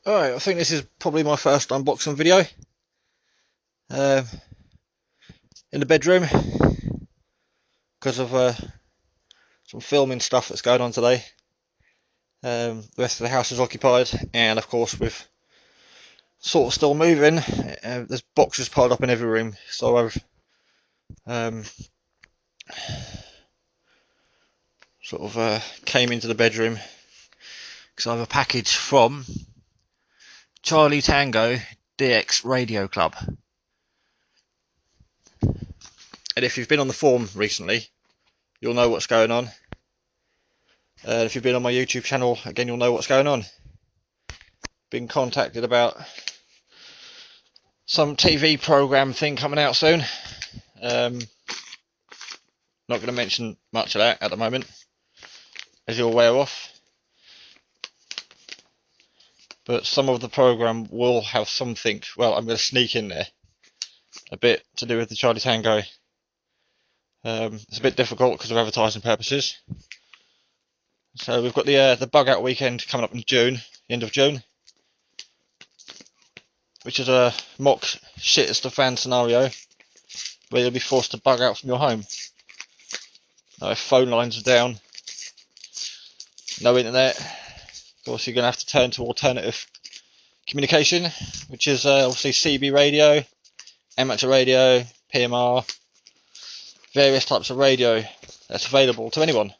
Alright, I think this is probably my first unboxing video um, in the bedroom because of some filming stuff that's going on today. The rest of the house is occupied, and of course, with sort of still moving, there's boxes piled up in every room. So I've um, came into the bedroom because I have a package from Charlie Tango DX Radio Club. And if you've been on the forum recently, you'll know what's going on. If you've been on my YouTube channel, again, you'll know what's going on. Been contacted about some TV program thing coming out soon. Not going to mention much of that at the moment, as you're aware of. But some of the program will have something. Well, I'm going to sneak in there a bit to do with the Charlie Tango. It's a bit difficult because of advertising purposes. So we've got the bug out weekend coming up in June, the end of June, which is a mock shit as the fan scenario where you'll be forced to bug out from your home. Now, if phone lines are down, no internet, of course you're going to have to turn to alternative communication, which is obviously CB radio, amateur radio, PMR, various types of radio that's available to anyone,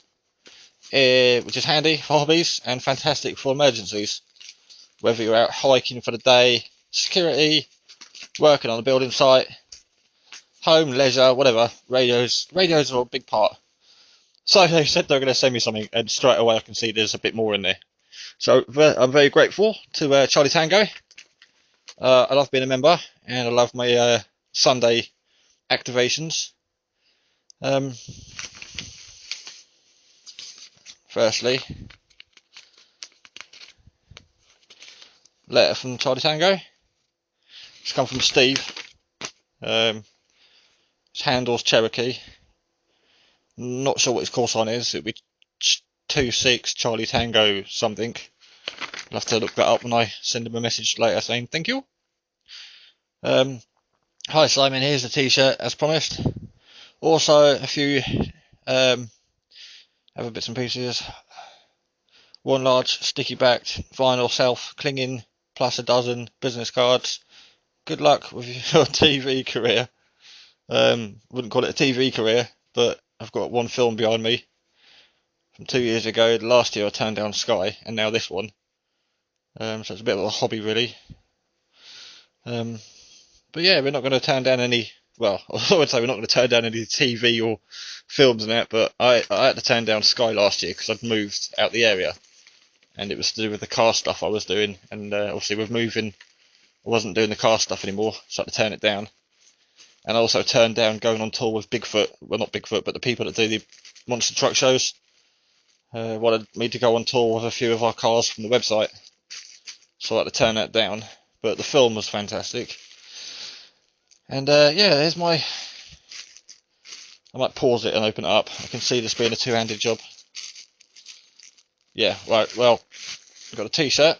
which is handy for hobbies and fantastic for emergencies. Whether you're out hiking for the day, security, working on a building site, home, leisure, whatever, radios are a big part. So they said they're going to send me something, and straight away I can see there's a bit more in there. So I'm very grateful to Charlie Tango. I love being a member, and I love my Sunday activations. Firstly, letter from Charlie Tango. It's come from Steve. His handle's Cherokee. Not sure what his call sign is. It'll be 26 Charlie Tango something. I'll have to look that up when I send him a message later saying thank you. Hi Simon, here's the t-shirt as promised. Also a few other bits and pieces. One large sticky backed vinyl self clinging plus a dozen business cards. Good luck with your TV career. Wouldn't call it a TV career, but I've got one film behind me from 2 years ago. Last year I turned down Sky, and now this one. So it's a bit of a hobby, really. But yeah, we're not going to turn down any. Well, I would say we're not going to turn down any TV or films and that. But I had to turn down Sky last year because I'd moved out the area, and it was to do with the car stuff I was doing. And obviously with moving, I wasn't doing the car stuff anymore, so I had to turn it down. And I also turned down going on tour with Bigfoot. Well, not Bigfoot, but the people that do the monster truck shows. Wanted me to go on tour with a few of our cars from the website, so I had to turn that down. But the film was fantastic. And yeah, there's my. I might pause it and open it up. I can see this being a two-handed job. Yeah, right. Well, I've got a t-shirt,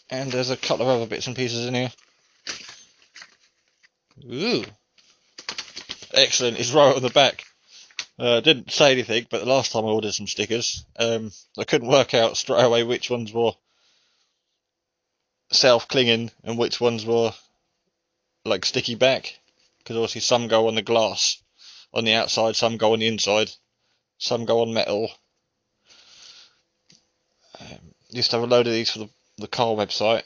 and there's a couple of other bits and pieces in here. Ooh, excellent! It's right on the back. Didn't say anything, but the last time I ordered some stickers, I couldn't work out straight away which ones were self-clinging and which ones were like sticky back, because obviously some go on the glass on the outside, some go on the inside, some go on metal. Used to have a load of these for the car website,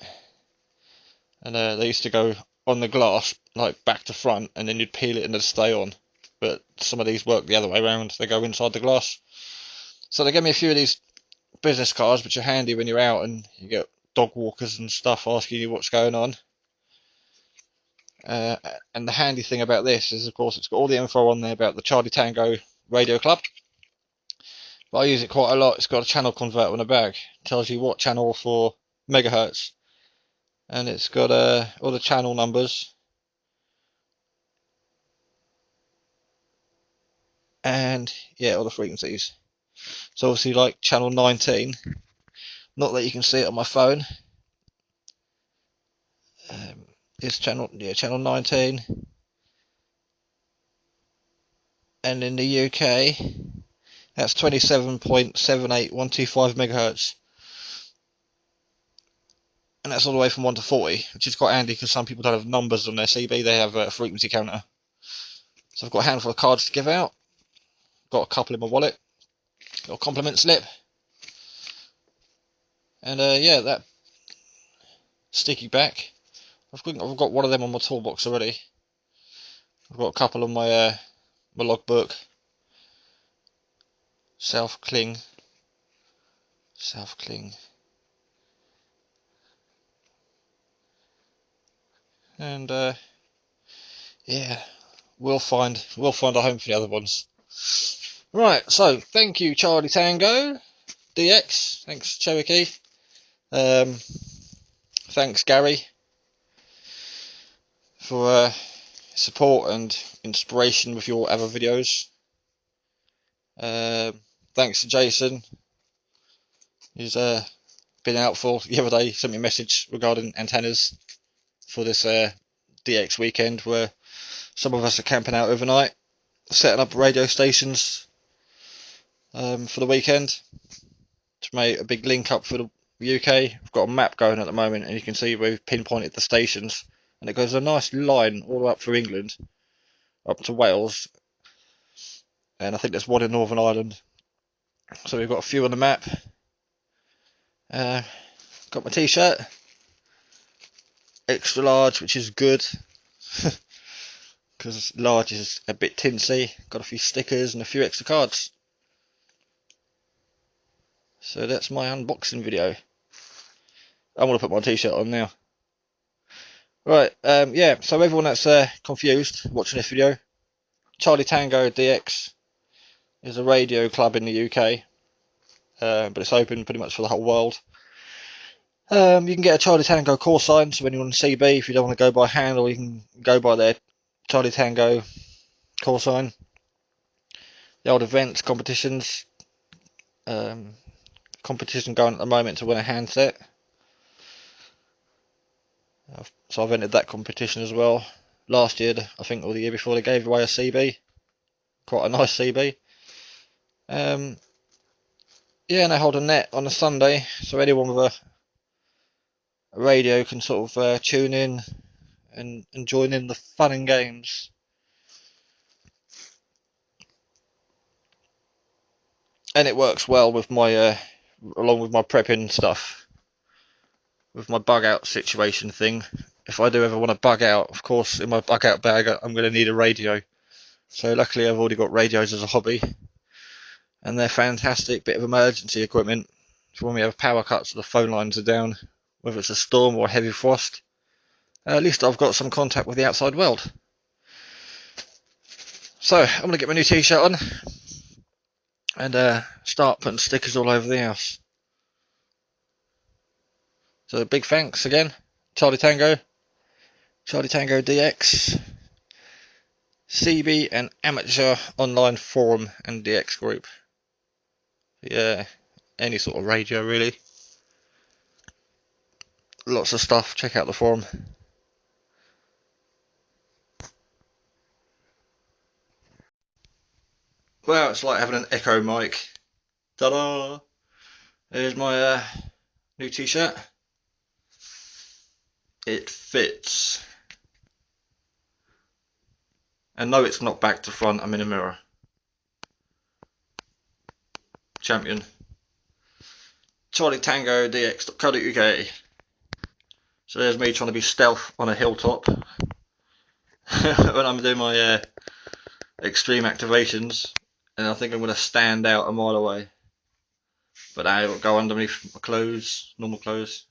and they used to go on the glass like back to front, and then you'd peel it and they'd stay on. But some of these work the other way around, they go inside the glass. So they gave me a few of these business cards, which are handy when you're out and you get dog walkers and stuff asking you what's going on. And the handy thing about this is, of course, it's got all the info on there about the Charlie Tango Radio Club. But I use it quite a lot. It's got a channel converter on the back. It tells you what channel for megahertz. And it's got all the channel numbers. And yeah, all the frequencies. So obviously like channel 19. Not that you can see it on my phone. is channel 19, and in the UK that's 27.78125 megahertz, and that's all the way from 1 to 40, which is quite handy because some people don't have numbers on their CB, they have a frequency counter. So I've got a handful of cards to give out, got a couple in my wallet, got a compliment slip, and yeah, that sticky back. I've got one of them on my toolbox already. I've got a couple on my my logbook. South Cling, and yeah, we'll find a home for the other ones. Right, so thank you, Charlie Tango DX. Thanks, Cherokee. Thanks, Gary, for support and inspiration with your other videos. Thanks to Jason. He's been out for the other day. Sent me a message regarding antennas for this DX weekend, where some of us are camping out overnight, setting up radio stations for the weekend to make a big link up for the UK. We've got a map going at the moment, and you can see we've pinpointed the stations, and it goes a nice line all the way up through England, up to Wales, and I think there's one in Northern Ireland. So we've got a few on the map. Got my t-shirt, extra large, which is good because large is a bit tinsy. Got a few stickers and a few extra cards. So that's my unboxing video. I want to put my t-shirt on now. Right, yeah, so everyone that's confused watching this video, Charlie Tango DX is a radio club in the UK, but it's open pretty much for the whole world. You can get a Charlie Tango call sign, so when you're on CB, if you don't want to go by handle, you can go by their Charlie Tango call sign. The old events, competitions, competition going at the moment to win a handset. So I've entered that competition as well. Last year, I think, or the year before, they gave away a CB, quite a nice CB. Yeah, and they hold a net on a Sunday, so anyone with a radio can sort of tune in and join in the fun and games. And it works well with my, along with my prepping stuff, with my bug out situation thing. If I do ever want to bug out, of course, in my bug out bag, I'm going to need a radio. So luckily, I've already got radios as a hobby, and they're fantastic bit of emergency equipment for when we have power cuts or the phone lines are down, whether it's a storm or a heavy frost. At least I've got some contact with the outside world. So I'm going to get my new t-shirt on and start putting stickers all over the house. So big thanks again, Charlie Tango DX, CB and Amateur Online Forum and DX Group. Yeah, any sort of radio really. Lots of stuff, check out the forum. Well, it's like having an echo mic. Ta-da! There's my new t-shirt. It fits. And no, it's not back to front, I'm in a mirror. Champion. Charlie Tango DX.co.uk. So there's me trying to be stealth on a hilltop when I'm doing my extreme activations, and I think I'm going to stand out a mile away. But I will go underneath my clothes, normal clothes.